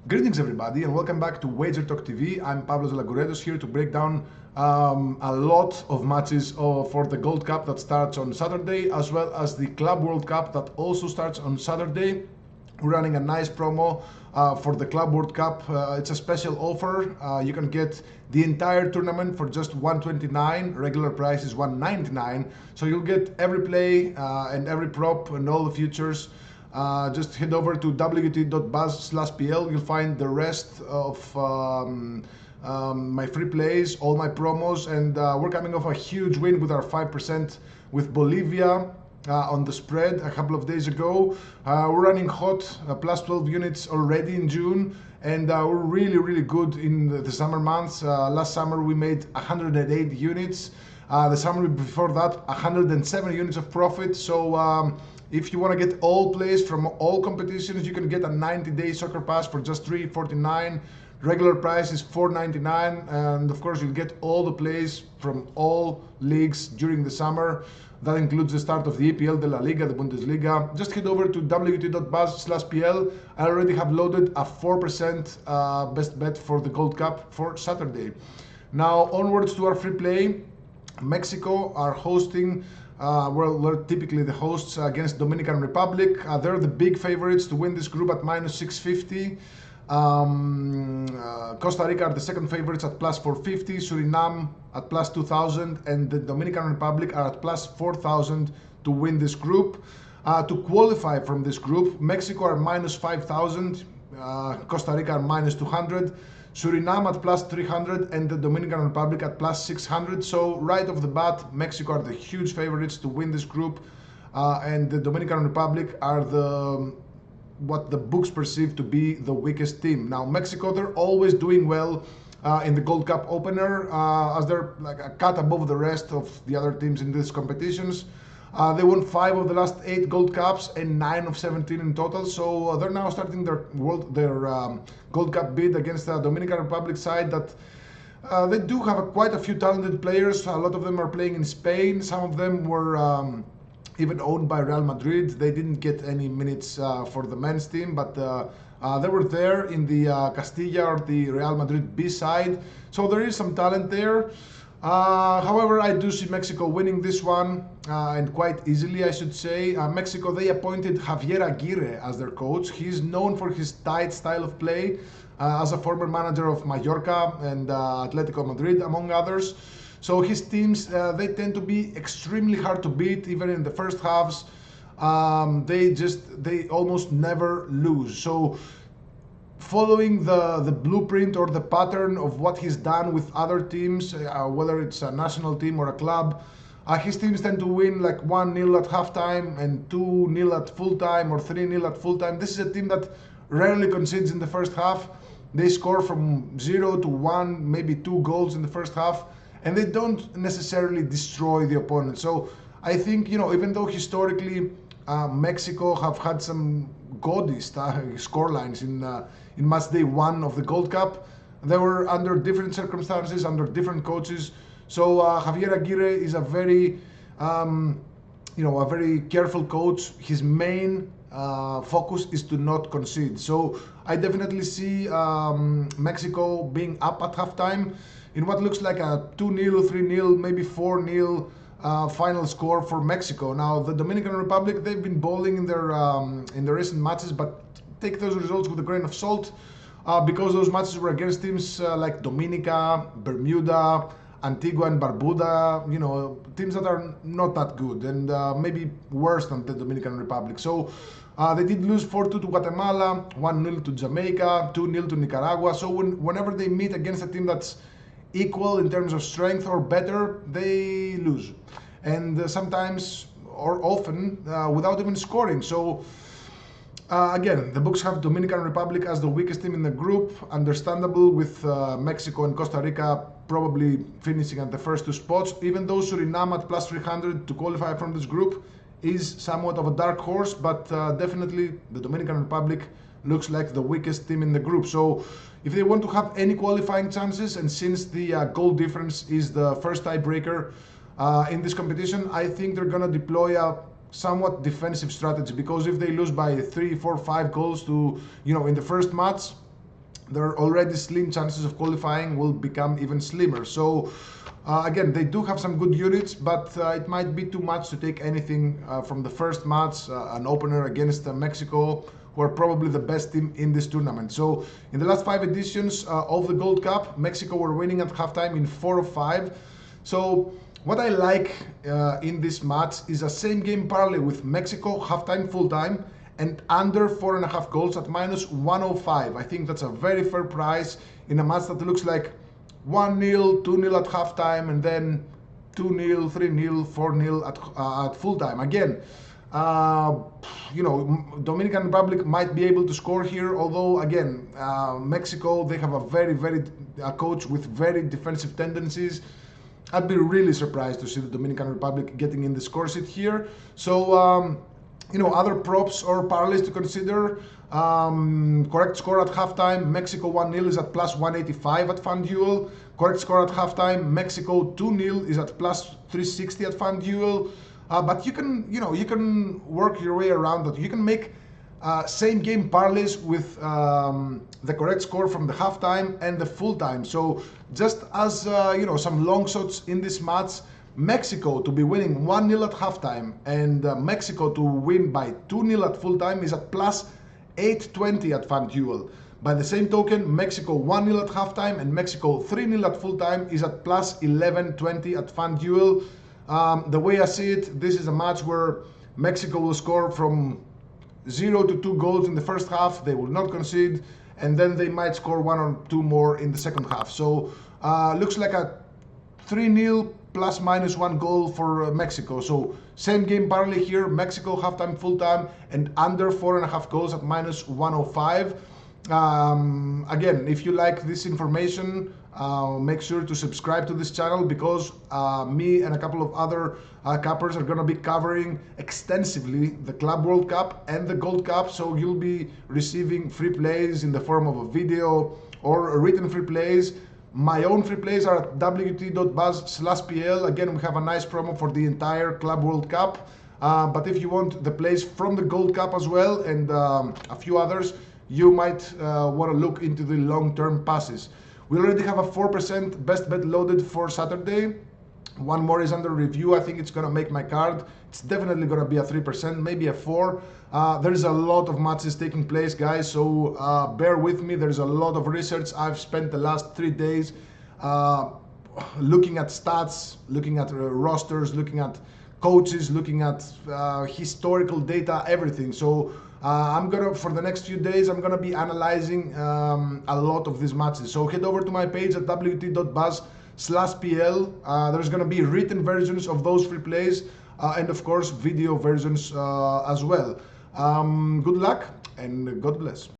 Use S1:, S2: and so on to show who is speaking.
S1: Greetings everybody and welcome back to Wager Talk TV. I'm Pablo Zalaguredos here to break down a lot of matches for the Gold Cup that starts on Saturday, as well as the Club World Cup that also starts on Saturday. We're running a nice promo for the Club World Cup. It's a special offer. You can get the entire tournament for just $129. Regular price is $199. So you'll get every play and every prop and all the futures. Just head over to wt.buzz/pl. You'll find the rest of my free plays, all my promos, and we're coming off a huge win with our 5% with Bolivia on the spread a couple of days ago. We're running hot, plus 12 units already in June, and we're really good in the summer months. Last summer we made 108 units. The summer before that, 107 units of profit. So if you want to get all plays from all competitions, you can get a 90-day soccer pass for just $349. Regular price is $499, and of course you'll get all the plays from all leagues during the summer. That includes the start of the EPL, the La Liga, the Bundesliga. Just head over to wt.buzz/pl. I already have loaded a 4% best bet for the Gold Cup for Saturday. Now onwards to our free play. Mexico are hosting. We're typically the hosts against Dominican Republic. They're the big favorites to win this group at minus 650. Costa Rica are the second favorites at plus 450. Suriname at plus 2,000, and the Dominican Republic are at plus 4,000 to win this group. To qualify from this group, Mexico are minus 5,000. Costa Rica are minus 200. Suriname at plus 300 and the Dominican Republic at plus 600. So right off the bat, Mexico are the huge favorites to win this group, and the Dominican Republic are what the books perceive to be the weakest team. Now Mexico, they're always doing well in the Gold Cup opener, as they're like a cut above the rest of the other teams in these competitions. They won 5 of the last 8 Gold Cups and 9 of 17 in total. So they're now starting their Gold Cup bid against the Dominican Republic side that they do have quite a few talented players. A lot of them are playing in Spain. Some of them were even owned by Real Madrid. They didn't get any minutes for the men's team, but they were there in the Castilla or the Real Madrid B side. So there is some talent there. However, I do see Mexico winning this one, and quite easily, I should say. Mexico, they appointed Javier Aguirre as their coach. He's known for his tight style of play, as a former manager of Mallorca and Atletico Madrid, among others. So his teams, they tend to be extremely hard to beat, even in the first halves. They almost never lose. So following the blueprint or the pattern of what he's done with other teams, whether it's a national team or a club, his teams tend to win like 1-0 at halftime and 2-0 at full time or 3-0 at full time. This is a team that rarely concedes in the first half. They score from 0 to 1, maybe 2 goals in the first half, and they don't necessarily destroy the opponent. So I think, even though historically Mexico have had some gaudy score lines in match day 1 of the Gold Cup, they were under different circumstances, under different coaches. So Javier Aguirre is a very careful coach. His main focus is to not concede. So I definitely see Mexico being up at halftime in what looks like a 2-0, 3-0, maybe 4-0 final score for Mexico. Now the Dominican Republic, they've been bowling in their recent matches, but take those results with a grain of salt, because those matches were against teams like Dominica, Bermuda, Antigua and Barbuda, teams that are not that good and maybe worse than the Dominican Republic. So they did lose 4-2 to Guatemala, 1-0 to Jamaica, 2-0 to Nicaragua. So whenever they meet against a team that's equal in terms of strength or better, they lose, and sometimes or often without even scoring. So again, the books have Dominican Republic as the weakest team in the group. Understandable, with Mexico and Costa Rica probably finishing at the first 2 spots, even though Suriname at plus 300 to qualify from this group is somewhat of a dark horse, but definitely the Dominican Republic looks like the weakest team in the group. So if they want to have any qualifying chances, and since the goal difference is the first tiebreaker in this competition, I think they're going to deploy a somewhat defensive strategy, because if they lose by 3, 4, 5 goals to, in the first match, their already slim chances of qualifying will become even slimmer. So again, they do have some good units, but it might be too much to take anything from the first match, an opener against Mexico, who are probably the best team in this tournament. So in the last 5 editions of the Gold Cup, Mexico were winning at halftime in 4 of 5. So what I like in this match is a same game parlay with Mexico halftime, full time, and under 4.5 goals at minus 105. I think that's a very fair price in a match that looks like 1-0, 2-0 at halftime, and then 2-0, 3-0, 4-0 at full time. Again, Dominican Republic might be able to score here, although again, Mexico, they have a very coach with very defensive tendencies. I'd be really surprised to see the Dominican Republic getting in the score sheet here. So other props or parlays to consider. Correct score at halftime, Mexico 1-0 is at plus 185 at FanDuel. Correct score at halftime, Mexico 2-0 is at plus 360 at FanDuel. But you can work your way around that. You can make same game parlays with the correct score from the halftime and the full time. So just as some long shots in this match, Mexico to be winning 1-0 at halftime and Mexico to win by 2-0 at full time is at plus 820 at FanDuel. By the same token, Mexico 1-0 at halftime and Mexico 3-0 at full time is at plus 1120 at FanDuel. The way I see it, this is a match where Mexico will score from 0 to 2 goals in the first half. They will not concede, and then they might score 1 or 2 more in the second half. So looks like a 3-0 plus minus 1 goal for Mexico. So same game parlay here, Mexico halftime, full time, and under 4.5 goals at minus 105. Again, if you like this information, make sure to subscribe to this channel, because me and a couple of other cappers are going to be covering extensively the Club World Cup and the Gold Cup. So you'll be receiving free plays in the form of a video or written free plays. My own free plays are at wt.buzz/pl. Again, we have a nice promo for the entire Club World Cup. But if you want the plays from the Gold Cup as well and a few others, you might want to look into the long-term passes. We already have a 4% best bet loaded for Saturday. One more is under review. I think it's going to make my card. It's definitely going to be a 3%, maybe a 4%. There's a lot of matches taking place, guys, so bear with me. There's a lot of research. I've spent the last 3 days looking at stats, looking at rosters, looking at coaches, looking at historical data, everything. So for the next few days, I'm gonna be analyzing a lot of these matches. So head over to my page at wt.buzz/pl. There's gonna be written versions of those free plays and of course video versions as well. Good luck and God bless.